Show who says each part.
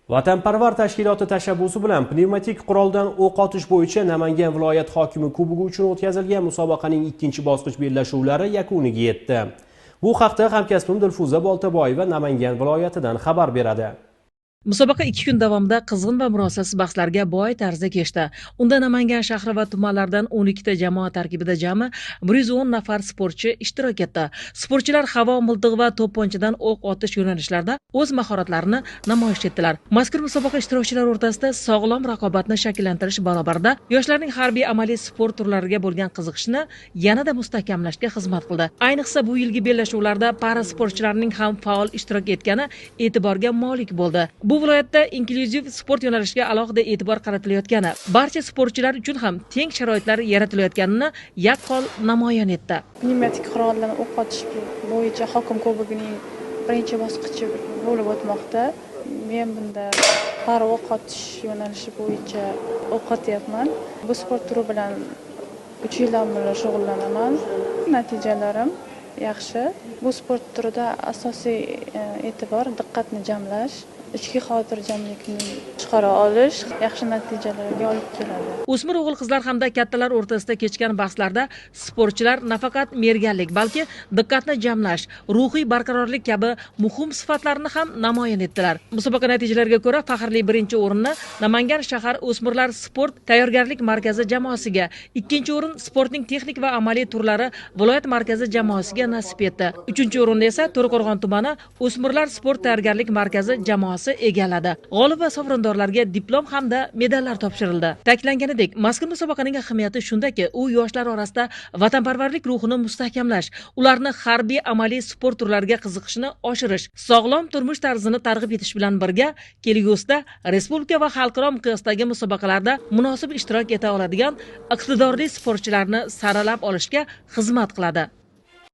Speaker 1: Vatanparvar tashkiloti tashabbusi bilan pnevmatik quroldan o'q otish bo'yicha Namangan viloyat hokimi kubogi uchun o'tkazilgan musobaqaning ikkinchi bosqich bellashuvlari yakuniga yetdi. Bu haqda hamkasbim Dilfuza Boltaboyeva Namangan viloyatidan xabar beradi.
Speaker 2: Musobaqa 2 kun davomida qizg'in va murosasiz bahslarga boy tarzda kechdi. Unda Namangan shahri va tumanlardan 12 ta jamoa tarkibida jami 110 nafar sportchi ishtirok etdi. Sportchilar havo miltig'i va to'pponchadan o'q otish yo'nalishlarida o'z mahoratlarini namoyish etdilar. Mazkur musobaqa ishtirokchilari o'rtasida sog'lom raqobatni shakllantirish barobarida yoshlarning harbiy amaliy sport turlariga bo'lgan qiziqishini yanada mustahkamlashga xizmat qildi. Ayniqsa bu yilgi bellashuvlarda para sportchilarning ham faol ishtirok etgani e'tiborga molik bo'ldi. Bu viloyatda inklyuziv sport yo'nalishiga alohida e'tibor qaratilayotgani, barcha sportchilar uchun ham teng sharoitlar yaratilayotganini yaqqol namoyon etdi.
Speaker 3: Pnevmatik quroldan o'q otish bo'yicha hokim kubogining birinchi bosqichi bo'lib o'tmoqda. Men bunda para o'q otish yo'nalishi bo'yicha o'q otyapman. Bu sport turi bilan 3 yildan beri shug'ullanaman. Natijalarim yaxshi. Bu sport turida asosiy e'tibor diqqatni jamlash, ichki xotirjamlikni chiqara olish yaxshi natijalarga olib keladi.
Speaker 2: O'smir o'g'il-qizlar hamda kattalar o'rtasida kechgan bahslarda sportchilar nafaqat merganlik, balki diqqatni jamlash, ruhiy barqarorlik kabi muhim sifatlarni ham namoyon etdilar. Musobaqa natijalariga ko'ra faxrli birinchi o'rinni Namangan shahar o'smirlar sport tayyorgarlik markazi jamoasiga, ikkinchi o'rin sportning texnik va amaliy turlari viloyat markazi jamoasiga nasib etdi. Uchinchi o'rinda esa To'raqo'rg'on tumani o'smirlar sport tayyorgarlik markazi jamoasi egalladi. G'olib va sovrindorlarga diplom hamda medallar topshirildi. Ta'kidlanganidek, mazkur musobaqaning ahamiyati shundaki, u yoshlar orasida vatanparvarlik ruhini mustahkamlash, ularni harbiy amaliy sport turlariga qiziqishini oshirish, sog'lom turmush tarzini targ'ib etish bilan birga kelgusida respublika va xalqaro miqyosdagi musobaqalarda munosib ishtirok eta oladigan iqtidorli sportchilarni saralab olishga xizmat qiladi.